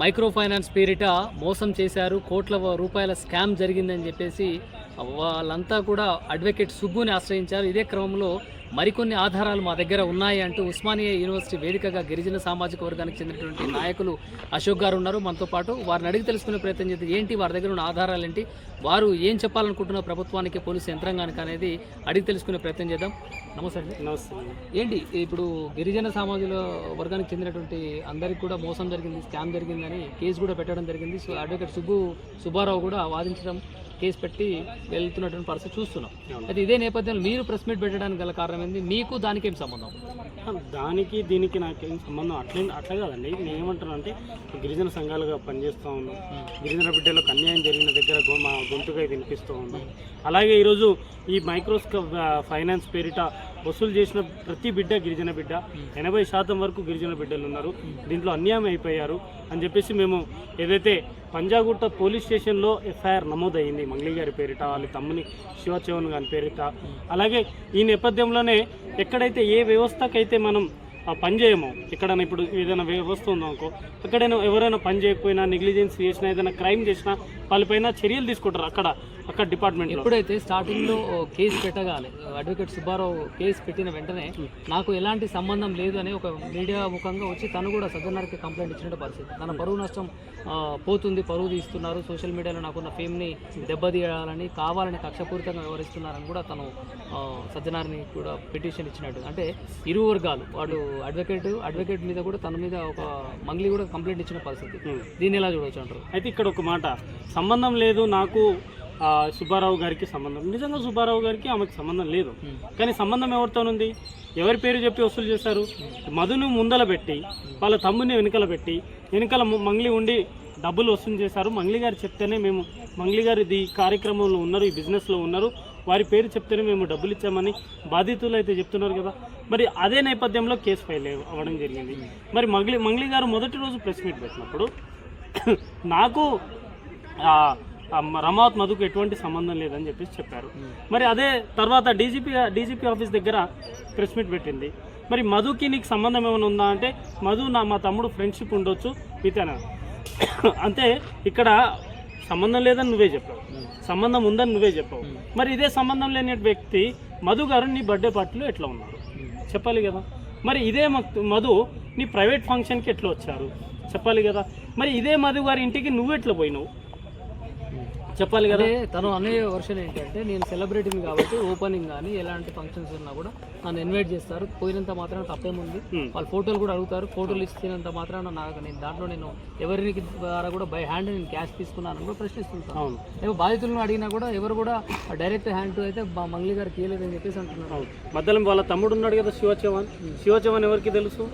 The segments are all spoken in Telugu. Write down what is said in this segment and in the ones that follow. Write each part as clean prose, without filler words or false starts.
మైక్రో ఫైనాన్స్ పేరిట మోసం చేశారు, కోట్ల రూపాయల స్కామ్ జరిగిందని చెప్పేసి వాళ్ళంతా కూడా అడ్వకేట్ సుబ్బుని ఆశ్రయించారు. ఇదే క్రమంలో మరికొన్ని ఆధారాలు మా దగ్గర ఉన్నాయి అంటూ ఉస్మానియా యూనివర్సిటీ వేదికగా గిరిజన సామాజిక వర్గానికి చెందినటువంటి నాయకులు అశోక్ గారు ఉన్నారు మనతో పాటు. వారిని అడిగి తెలుసుకునే ప్రయత్నం చేస్తే ఏంటి వారి దగ్గర ఉన్న ఆధారాలు ఏంటి, వారు ఏం చెప్పాలనుకుంటున్న ప్రభుత్వానికి, పోలీసు యంత్రాంగానికి అనేది అడిగి తెలుసుకునే ప్రయత్నం చేద్దాం. నమస్తే అండి. నమస్తే. ఏంటి ఇప్పుడు గిరిజన సామాజిక వర్గానికి చెందినటువంటి అందరికీ కూడా మోసం జరిగింది, స్కామ్ జరిగిందని కేసు కూడా పెట్టడం జరిగింది. సో అడ్వకేట్ సుబ్బారావు కూడా వాదించడం, కేసు పెట్టి వెళ్తున్నటువంటి పరిస్థితి చూస్తున్నాం. అయితే ఇదే నేపథ్యంలో మీరు ప్రెస్ మీట్ పెట్టడానికి గల కారణం ఏంది, మీకు దానికి ఏం సంబంధం? దానికి దీనికి నాకేం సంబంధం అట్లా కాదండి. నేను ఏమంటాను అంటే గిరిజన సంఘాలుగా పనిచేస్తూ ఉన్నాం, గిరిజన బిడ్డలకు అన్యాయం జరిగిన దగ్గర మా గొంతుగా వినిపిస్తూ ఉన్నాం. అలాగే ఈరోజు ఈ మైక్రోస్కోప్ ఫైనాన్స్ పేరిట వసూలు చేసిన ప్రతి బిడ్డ గిరిజన బిడ్డ, 80% వరకు గిరిజన బిడ్డలు ఉన్నారు, దీంట్లో అన్యాయం అయిపోయారు అని చెప్పేసి మేము ఏదైతే పంజాగుట్ట పోలీస్ స్టేషన్లో ఎఫ్ఐఆర్ నమోదయ్యింది మంగ్లీ గారి పేరిట, వాళ్ళ తమ్ముని శివచవన్ గారి పేరిట. అలాగే ఈ నేపథ్యంలోనే ఎక్కడైతే ఏ వ్యవస్థకైతే మనం పని చేయమో, ఎక్కడైనా ఇప్పుడు ఏదైనా వ్యవస్థ ఉందో అనుకో, ఎక్కడైనా ఎవరైనా పని చేయకపోయినా, నెగ్లిజెన్స్ చేసినా, ఏదైనా క్రైమ్ చేసినా వాళ్ళపైన చర్యలు తీసుకుంటారు అక్కడ డిపార్ట్మెంట్. ఎప్పుడైతే స్టార్టింగ్లో కేసు పెట్టగానే అడ్వకేట్ సుబ్బారావు కేసు పెట్టిన వెంటనే నాకు ఎలాంటి సంబంధం లేదు అని ఒక మీడియా ముఖంగా వచ్చి తను కూడా సజ్జనార్కి కంప్లైంట్ ఇచ్చినట్టు పరిస్థితి. తన పరువు నష్టం పోతుంది, పరువు తీస్తున్నారు, సోషల్ మీడియాలో నాకున్న ఫేమ్ని దెబ్బతీయాలని కావాలని కక్షపూరితంగా వ్యవహరిస్తున్నారని కూడా తను సజ్జనార్ని కూడా పిటిషన్ ఇచ్చినట్టు. అంటే ఇరు వర్గాలు, వాడు అడ్వకేట్ మీద కూడా తన మీద ఒక మంగ్లీ కూడా కంప్లైంట్ ఇచ్చిన పరిస్థితి. దీన్ని ఎలా చూడవచ్చు అంటారు? అయితే ఇక్కడ ఒక మాట, సంబంధం లేదు నాకు సుబ్బారావు గారికి సంబంధం. నిజంగా సుబ్బారావు గారికి ఆమెకు సంబంధం లేదు, కానీ సంబంధం ఎవరితోనుంది? ఎవరి పేరు చెప్పి వసూలు చేశారు? మధును ముందల పెట్టి వాళ్ళ తమ్ముని వెనకాల మంగ్లీ ఉండి డబ్బులు వసూలు చేశారు. మంగ్లీ గారు చెప్తేనే మేము, మంగ్లీ గారు ఈ కార్యక్రమంలో ఉన్నారు, ఈ బిజినెస్లో ఉన్నారు, వారి పేరు చెప్తేనే మేము డబ్బులు ఇచ్చామని బాధితులు అయితే చెప్తున్నారు కదా. మరి అదే నేపథ్యంలో కేసు ఫైల్ అవ్వడం జరిగింది. మరి మంగ్లీ గారు మొదటి రోజు ప్రెస్ మీట్ పెట్టినప్పుడు నాకు రమావత్ మధుకు ఎటువంటి సంబంధం లేదని చెప్పేసి చెప్పారు. మరి అదే తర్వాత డీజీపీ ఆఫీస్ దగ్గర ప్రెస్ మీట్ పెట్టింది. మరి మధుకి నీకు సంబంధం ఏమైనా ఉందా అంటే, మధు మా తమ్ముడు ఫ్రెండ్షిప్ ఉండొచ్చు మిగతానా, అంతే. ఇక్కడ సంబంధం లేదని నువ్వే చెప్పావు, సంబంధం ఉందని నువ్వే చెప్పావు. మరి ఇదే సంబంధం లేని వ్యక్తి మధు గారు నీ బర్త్డే పార్టీలో ఎట్లా ఉన్నారు చెప్పాలి కదా. మరి ఇదే మధు నీ ప్రైవేట్ ఫంక్షన్కి ఎట్లా వచ్చారు చెప్పాలి కదా. మరి ఇదే మధు గారి ఇంటికి నువ్వు ఎట్లా పోయినావు చెప్పాలి కదా. తను అనే వర్షన్ ఏంటంటే, నేను సెలబ్రిటీని కాబట్టి ఓపెనింగ్ కానీ ఎలాంటి ఫంక్షన్స్ ఉన్నా కూడా నన్ను ఇన్వైట్ చేస్తారు, పోయినంత మాత్రాన తప్పేముంది, వాళ్ళు ఫోటోలు కూడా అడుగుతారు, ఫోటోలు ఇచ్చినంత మాత్రాన నేను ఎవరికి ద్వారా కూడా బై హ్యాండ్ నేను క్యాష్ తీసుకున్నాను కూడా ప్రశ్నిస్తుంటాను. ఏమో బాధితులను అడిగినా కూడా ఎవరు కూడా డైరెక్ట్ హ్యాండ్ అయితే మంగ్లీ గారు తీయలేదని చెప్పేసి అంటున్నారు. మధ్యలో వాళ్ళ తమ్ముడు ఉన్నాడు కదా శివచవన్ ఎవరికి తెలుసు?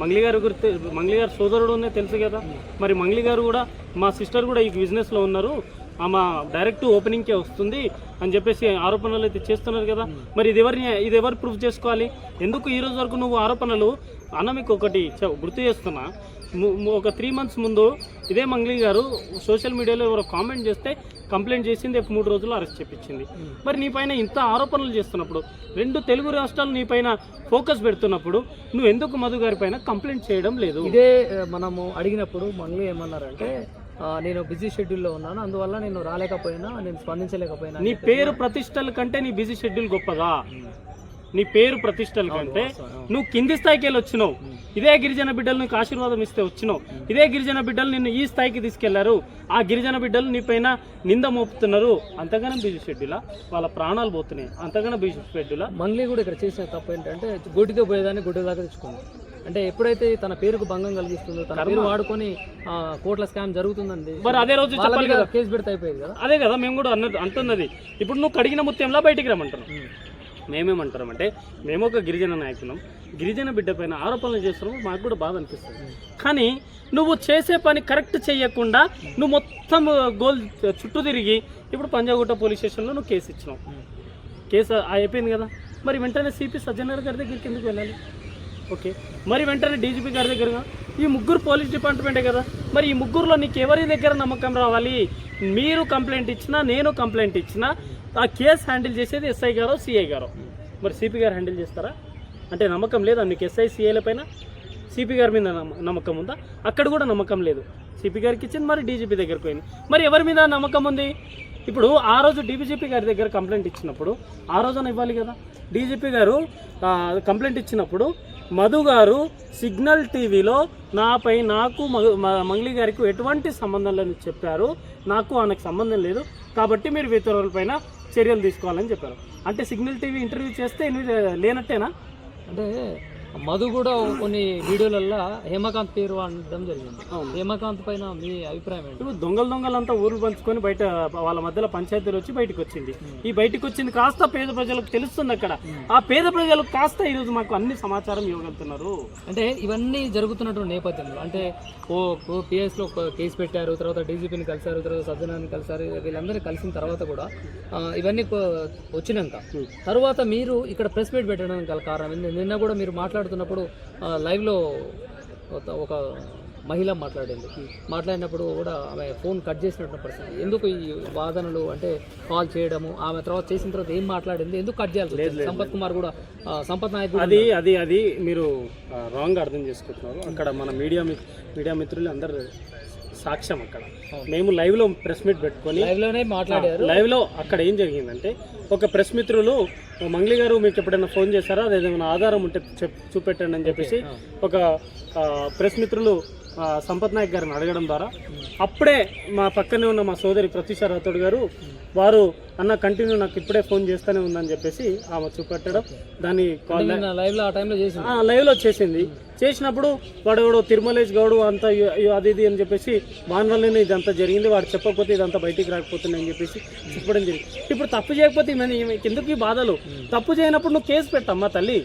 మంగ్లీ గారు సోదరుడు తెలుసు కదా. మరి మంగ్లీ గారు కూడా, మా సిస్టర్ కూడా ఈ బిజినెస్లో ఉన్నారు, ఆమె డైరెక్ట్ ఓపెనింగ్కే వస్తుంది అని చెప్పేసి ఆరోపణలు అయితే చేస్తున్నారు కదా. మరి ఇది ఎవరు ప్రూఫ్ చేసుకోవాలి? ఎందుకు ఈరోజు వరకు నువ్వు ఆరోపణలు అన్న? మీకు ఒకటి గుర్తు చేస్తున్నా, ఒక 3 months ముందు ఇదే మంగ్లీ గారు సోషల్ మీడియాలో ఎవరో కామెంట్ చేస్తే కంప్లైంట్ చేసింది, 3 రోజుల్లో అరెస్ట్ చేయించింది. మరి నీ పైన ఇంత ఆరోపణలు చేస్తున్నప్పుడు, 2 తెలుగు రాష్ట్రాలు నీ పైన ఫోకస్ పెడుతున్నప్పుడు నువ్వు ఎందుకు మధు గారి పైన కంప్లైంట్ చేయడం లేదు? ఇదే మనము అడిగినప్పుడు మంగ్లీ ఏమన్నారంటే, నేను బిజీ షెడ్యూల్లో ఉన్నాను, అందువల్ల నేను రాలేకపోయినా, నేను స్పందించలేకపోయినా. నీ పేరు ప్రతిష్టల కంటే నీ బిజీ షెడ్యూల్ గొప్పదా? నీ పేరు ప్రతిష్టల కంటే నువ్వు కింది స్థాయికి వెళ్ళి వచ్చినావు. ఇదే గిరిజన బిడ్డలు నీకు ఆశీర్వాదం ఇస్తే వచ్చినావు. ఇదే గిరిజన బిడ్డలు నిన్ను ఈ స్థాయికి తీసుకెళ్లారు. ఆ గిరిజన బిడ్డలు నీ పైన నింద మోపుతున్నారు. అంతగానో బిజీ షెడ్యూలా? వాళ్ళ ప్రాణాలు పోతున్నాయి, అంతగానో బిజీ షెడ్యూలా? మంగ్లీ కూడా ఇక్కడ చేసిన తప్పు ఏంటంటే, గుడితో పోయేదాన్ని గుడ్డి దాకా తెచ్చుకుంది. అంటే ఎప్పుడైతే తన పేరుకు భంగం కలిగిస్తుందో, తన పేరు వాడుకొని కోట్ల స్కామ్ జరుగుతుందండి, మరి అదే రోజు కేసు పెడితే అయిపోయింది కదా. అదే కదా మేము కూడా అంటున్నది. ఇప్పుడు నువ్వు కడిగిన ముత్యంలా బయటికి రమ్మంటారు. మేమేమంటారంటే, మేము ఒక గిరిజన నాయకులం, గిరిజన బిడ్డ పైన ఆరోపణలు చేస్తున్నాము, మాకు కూడా బాధ అనిపిస్తుంది. కానీ నువ్వు చేసే పని కరెక్ట్ చేయకుండా నువ్వు మొత్తం గోల్ చుట్టూ తిరిగి ఇప్పుడు పంజాగుట్ట పోలీస్ స్టేషన్లో నువ్వు కేసు ఇచ్చినావు. కేసు అయిపోయింది కదా. మరి వెంటనే సిపి సజ్జనార్ గారి దగ్గరికి ఎందుకు వెళ్ళాలి? ఓకే, మరి వెంటనే డీజీపీ గారి దగ్గరగా ఈ 3 పోలీస్ డిపార్ట్మెంటే కదా. మరి ఈ 3లో నీకు ఎవరి దగ్గర నమ్మకం రావాలి? మీరు కంప్లైంట్ ఇచ్చినా, నేను కంప్లైంట్ ఇచ్చినా, ఆ కేసు హ్యాండిల్ చేసేది ఎస్ఐ గారో సిఐ గారో. మరి సిపి గారు హ్యాండిల్ చేస్తారా? అంటే నమ్మకం లేదా మీకు ఎస్ఐ సిఐల పైన? సిపి గారి మీద నమ్మకం ఉందా? అక్కడ కూడా నమ్మకం లేదు. సిపి గారికి ఇచ్చింది, మరి డీజీపీ దగ్గరికి పోయింది. మరి ఎవరి మీద నమ్మకం ఉంది? ఇప్పుడు ఆ రోజు డీజీపీ గారి దగ్గర కంప్లైంట్ ఇచ్చినప్పుడు ఆ రోజున ఇవ్వాలి కదా. డీజీపీ గారు కంప్లైంట్ ఇచ్చినప్పుడు మధు గారు సిగ్నల్ టీవీలో నాకు మంగ్లీ గారికి ఎటువంటి సంబంధం లేదని చెప్పారు, నాకు ఆయనకు సంబంధం లేదు కాబట్టి మీరు ఇతరులపైన చర్యలు తీసుకోవాలని చెప్పారు. అంటే సిగ్నల్ టీవీ ఇంటర్వ్యూ చేస్తే లేనట్టేనా? అంటే మధు కూడా కొన్ని వీడియోలలో హేమకాంత్ పేరు అనడం జరిగింది. హేమకాంత్ పైన మీ అభిప్రాయం ఏంటి? ఇప్పుడు దొంగలంతా ఊర్లు పంచుకొని బయట వాళ్ళ మధ్యలో పంచాయతీలు వచ్చి బయటకు వచ్చింది. ఈ బయటకు వచ్చింది కాస్త పేద ప్రజలకు తెలుస్తుంది. అక్కడ ఆ పేద ప్రజలకు కాస్త ఈరోజు మాకు అన్ని సమాచారం ఇవ్వగలుగుతున్నారు. అంటే ఇవన్నీ జరుగుతున్నటువంటి నేపథ్యంలో అంటే పిఎస్లో కేసు పెట్టారు, తర్వాత డీజీపీని కలిశారు, తర్వాత సజ్జనాన్ని కలిశారు, వీళ్ళందరినీ కలిసిన తర్వాత కూడా ఇవన్నీ వచ్చినాక తర్వాత మీరు ఇక్కడ ప్రెస్ మీట్ పెట్టడానికి గల కారణం నిన్న కూడా మీరు మాట్లాడుతున్నప్పుడు లైవ్లో ఒక మహిళ మాట్లాడినప్పుడు కూడా ఆమె ఫోన్ కట్ చేసినట్టు పరిస్థితి. ఎందుకు ఈ వాదనలు అంటే కాల్ చేయడము, ఆమె తర్వాత చేసిన తర్వాత ఏం మాట్లాడింది, ఎందుకు కట్ చేయాలి? సంపత్ కుమార్ కూడా సంపత్ నాయక్ అది మీరు రాంగ్ అర్థం చేసుకుంటున్నారు. అక్కడ మన మీడియా మిత్రులు అందరు సాక్ష్యం. అక్కడ మేము లైవ్లో ప్రెస్ మీట్ పెట్టుకొని లైవ్లోనే మాట్లాడారు. లైవ్లో అక్కడ ఏం జరిగిందంటే ఒక ప్రెస్ మిత్రులు మంగ్లీ గారు మీకు ఎప్పుడైనా ఫోన్ చేశారా, అదేదైనా ఆధారం ఉంటే చూపెట్టండి అని చెప్పేసి ఒక ప్రెస్ మిత్రులు సంపత్ నాయక్ గారిని అడగడం ద్వారా అప్పుడే మా పక్కనే ఉన్న మా సోదరి ప్రత్యూష రాథోడ్ గారు వారు అన్న కంటిన్యూ నాకు ఇప్పుడే ఫోన్ చేస్తూనే ఉందని చెప్పేసి ఆమె చూపెట్టడం, దాన్ని లైవ్లో చేసింది. చేసినప్పుడు వాడు తిరుమలేష్ గౌడు అంతా అది ఇది అని చెప్పేసి వాని వల్లనే ఇదంతా జరిగింది, వాడు చెప్పకపోతే ఇదంతా బయటికి రాకపోతుంది అని చెప్పేసి చెప్పడం జరిగింది. ఇప్పుడు తప్పు చేయకపోతే ఎందుకు ఈ బాధలు? తప్పు చేయనప్పుడు నువ్వు కేసు పెట్టమ్మా తల్లి,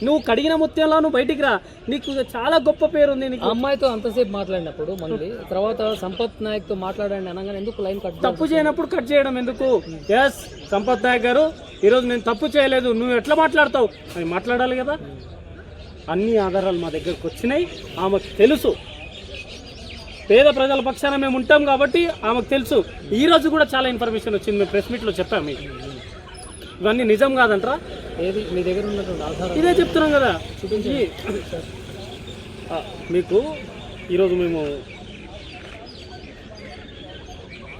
నువ్వు కడిగిన ముత్యంలో నువ్వు బయటికి రా, నీకు చాలా గొప్ప పేరు ఉంది. నీకు అమ్మాయితో అంతసేపు మాట్లాడినప్పుడు మళ్ళీ తర్వాత సంపత్ నాయక్ తో మాట్లాడండి అనగానే ఎందుకు లైన్ కట్? తప్పు చేయనప్పుడు కట్ చేయడం ఎందుకు? ఎస్ సంపత్ నాయక్ గారు ఈరోజు నేను తప్పు చేయలేదు, నువ్వు ఎట్లా మాట్లాడతావు అని మాట్లాడాలి కదా. అన్ని ఆధారాలు మా దగ్గరకు వచ్చినాయి, ఆమెకు తెలుసు. పేద ప్రజల పక్షాన మేము ఉంటాం కాబట్టి ఆమెకు తెలుసు. ఈరోజు కూడా చాలా ఇన్ఫర్మేషన్ వచ్చింది, మేము ప్రెస్ మీట్లో చెప్పాము. మీకు ఇవన్నీ నిజం కాదంటారా? ఏది మీ దగ్గర ఉన్నటువంటి ఆధారం? ఇదే చెప్తున్నాం కదా. మీకు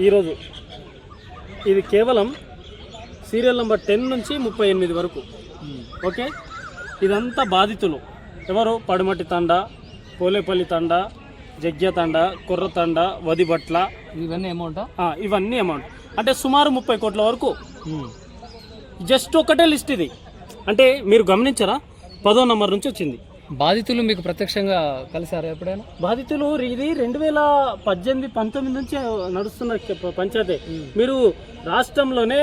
ఈరోజు ఇది కేవలం సీరియల్ నెంబర్ 10 నుంచి 38 వరకు. ఓకే, ఇదంతా బాధితులు ఎవరు? పడమటి తండ, పోలేపల్లి తండ, జగ్య తండ, కుర్ర తండ, వదిబట్ల, ఇవన్నీ అమౌంట్ అంటే సుమారు 30 కోట్ల వరకు. జస్ట్ ఒకటే లిస్ట్ ఇది. అంటే మీరు గమనించరా, 10వ నంబర్ నుంచి వచ్చింది. బాధితులు మీకు ప్రత్యక్షంగా కలిసారా ఎప్పుడైనా? బాధితులు ఇది 2018-19 నుంచి నడుస్తున్న పంచాయతీ. మీరు రాష్ట్రంలోనే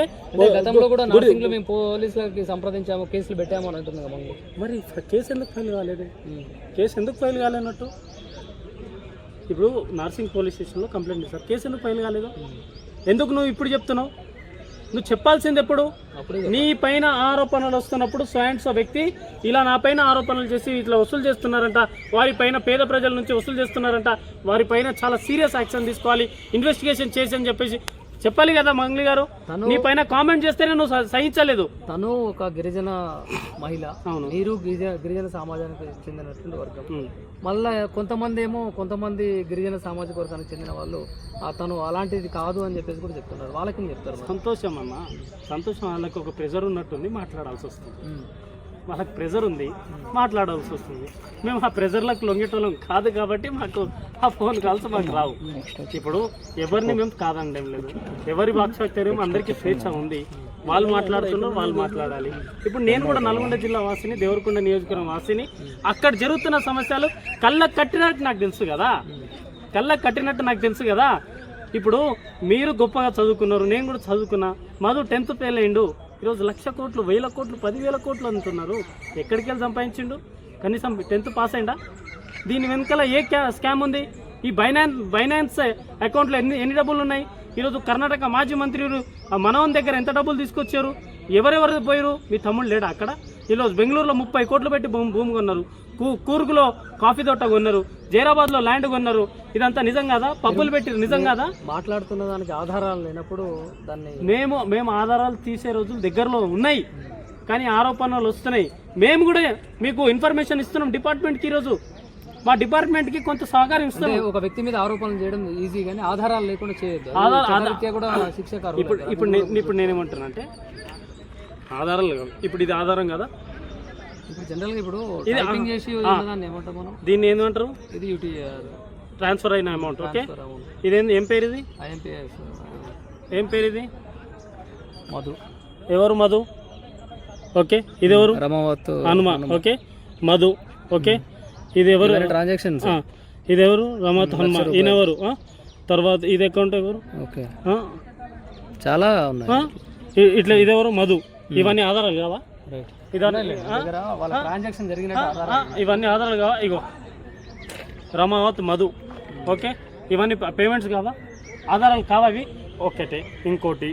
గతంలో కూడా మేము పోలీసులకి సంప్రదించాము, కేసులు పెట్టాము అని అంటుంది. మరి కేసు ఎందుకు ఫైల్ కాలేదు? కేసు ఎందుకు ఫైల్ కాలేనట్టు? ఇప్పుడు నార్సింగ్ పోలీస్ స్టేషన్లో కంప్లైంట్ చేశారు, కేసు ఎందుకు ఫైల్ కాలేదు? ఎందుకు నువ్వు ఇప్పుడు చెప్తున్నావు? నువ్వు చెప్పాల్సింది ఎప్పుడు? నీ పైన ఆరోపణలు వస్తున్నప్పుడు స్వయంస వ్యక్తి ఇలా నా పైన ఆరోపణలు చేసి ఇట్లా వసూలు చేస్తున్నారంట, వారిపైన పేద ప్రజల నుంచి వసూలు చేస్తున్నారంట, వారిపైన చాలా సీరియస్ యాక్షన్ తీసుకోవాలి, ఇన్వెస్టిగేషన్ చేసి అని చెప్పేసి చెప్పాలి కదా. మంగ్లీ గారు నీ పైన కామెంట్ చేస్తేనే నువ్వు సహించలేదు. తను ఒక గిరిజన మహిళ, మీరు గిరిజన సమాజానికి చెందినటువంటి వర్గం. మళ్ళీ కొంతమంది గిరిజన సామాజిక వర్గానికి చెందిన వాళ్ళు తను అలాంటిది కాదు అని చెప్పేసి కూడా చెప్తున్నారు. వాళ్ళకి చెప్తారు. సంతోషం అన్న, సంతోషం. వాళ్ళకి ఒక ప్రెజర్ ఉన్నట్టుంది, మాట్లాడాల్సి వస్తుంది. వాళ్ళకి ప్రెజర్ ఉంది, మాట్లాడాల్సి వస్తుంది. మేము ఆ ప్రెజర్లకు లొంగేటోళ్ళం కాదు కాబట్టి మాకు ఆ ఫోన్ కాల్స్ మాకు రావు. ఇప్పుడు ఎవరిని మేము కాదనడం లేదు, ఎవరి వాక్చాతుర్యం అందరికీ స్వేచ్ఛ ఉంది. వాళ్ళు మాట్లాడుతున్నారు, వాళ్ళు మాట్లాడాలి. ఇప్పుడు నేను కూడా నల్గొండ జిల్లా వాసిని, దేవరకొండ నియోజకవర్గం వాసిని. అక్కడ జరుగుతున్న సమస్యలు కళ్ళకు కట్టినట్టు నాకు తెలుసు కదా. ఇప్పుడు మీరు గొప్పగా చదువుకున్నారు, నేను కూడా చదువుకున్నా. మధు 10th ఫెయిల్ అయ్యిండు, ఈరోజు 1,00,000 కోట్లు, 1,000 కోట్లు, 10,000 కోట్లు అంటున్నారు. ఎక్కడికి వెళ్ళి సంపాదించిండు? కనీసం 10th పాస్ అయిందా? దీని వెనకాల ఏ స్కామ్ ఉంది? ఈ బైనాన్స్ అకౌంట్లో ఎన్ని డబ్బులు ఉన్నాయి? ఈరోజు కర్ణాటక మాజీ మంత్రి మనోహన్ దగ్గర ఎంత డబ్బులు తీసుకొచ్చారు? ఎవరెవరు పోయారు? మీ తమ్ముడు లేడా అక్కడ? ఈరోజు బెంగళూరులో 30 కోట్లు పెట్టి భూమి కొన్నారు, కూర్గులో కాఫీ తోట కొన్నారు, జైరాబాద్లో ల్యాండ్ కొన్నారు. ఇదంతా నిజం కాదా? పబ్బులు పెట్టి నిజం కాదా? మాట్లాడుతున్న దానికి ఆధారాలు లేనప్పుడు దాన్ని మేము ఆధారాలు తీసే రోజులు దగ్గరలో ఉన్నాయి, కానీ ఆరోపణలు వస్తున్నాయి. మేము కూడా మీకు ఇన్ఫర్మేషన్ ఇస్తున్నాం డిపార్ట్మెంట్కి. ఈరోజు మా డిపార్ట్మెంట్కి కొంత సహకారం ఇస్తాం. అంటే ఒక వ్యక్తి మీద ఆరోపణలు చేయడం ఈజీ కానీ ఆధారాలు లేకుండా చేయొద్దు. చట్టరీత్యా కూడా శిక్షకు అర్హులు. ఇప్పుడు నేనేమంటానంటే ఆధారాలు కాదు. ఇప్పుడు ఇది ఆధారం కదా, ఇప్పుడు జనరల్గా ఇప్పుడు టైపింగ్ చేసి దాన్ని ఏమంటాం మనం, దీన్ని ఏమంటారు, ఇది యూటీ ట్రాన్స్ఫర్ అయిన అమౌంట్. ఓకే, ఇదేంది, ఏం పేరు ఇది, ఐఎంపీఎస్ ఏం పేరు ఇది, మధు. ఎవరు మధు? ఓకే, ఇది ఎవరు, రమావత్ హనుమ. ఓకే, మధు. ఓకే, ఇది ఎవరు, ట్రాన్సాక్షన్స్, ఇది ఎవరు, రమావత్ హనుమ. ఈయన ఎవరు? తర్వాత ఇది అకౌంట్ ఎవరు? ఓకే, చాలా ఉన్నాయి ఇట్లా. ఇది ఎవరు, మధు. ఇవన్నీ ఆధారాలు కావా? ట్రాన్సాక్షన్ జరిగినట్టు ఇవన్నీ ఆధారాలు కావా? ఇగో రమావత్ మధు. ఓకే, ఇవన్నీ పేమెంట్స్ కావా? ఆధారాలు కావా ఇవి? ఒకటే. ఇంకోటి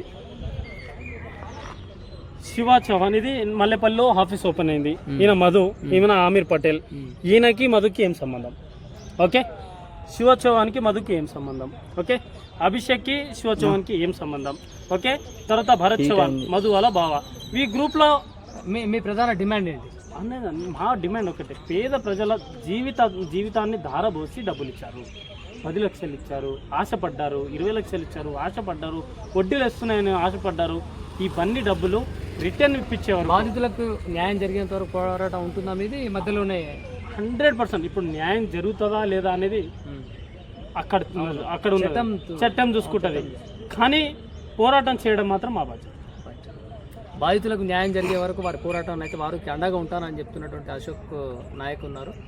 శివ చౌహాన్, ఇది మల్లెపల్లిలో ఆఫీస్ ఓపెన్ అయింది. ఈయన మధు, ఈయన ఆమీర్ పటేల్. ఈయనకి మధుకి ఏం సంబంధం? ఓకే, శివ చౌహాన్కి మధుకి ఏం సంబంధం? ఓకే, అభిషేక్కి శివ చౌహాన్కి ఏం సంబంధం? ఓకే, తర్వాత భరత్ చౌహాన్ మధు వాళ్ళ బావ. ఈ గ్రూప్లో మీ ప్రధాన డిమాండ్ ఏంటి? అనేది మా డిమాండ్ ఒకటే, పేద ప్రజల జీవితాన్ని ధారబోసి డబ్బులు ఇచ్చారు. 10 లక్షలు ఇచ్చారు, ఆశపడ్డారు. 20 లక్షలు ఇచ్చారు, ఆశపడ్డారు. వడ్డీలు వస్తున్నాయని ఆశపడ్డారు. ఇవన్నీ డబ్బులు రిటర్న్ ఇప్పించేవారు. బాధితులకు న్యాయం జరిగేంత వరకు పోరాటం ఉంటుందా మీది? ఈ మధ్యలోనే 100%. ఇప్పుడు న్యాయం జరుగుతుందా లేదా అనేది అక్కడ ఉంది, చట్టం చూసుకుంటుంది. కానీ పోరాటం చేయడం మాత్రం మా బాధ్యత. బాధితులకు న్యాయం జరిగే వరకు వారి పోరాటం అయితే వారికి అండగా ఉంటానని చెప్తున్నటువంటి అశోక్ నాయక్ ఉన్నారు.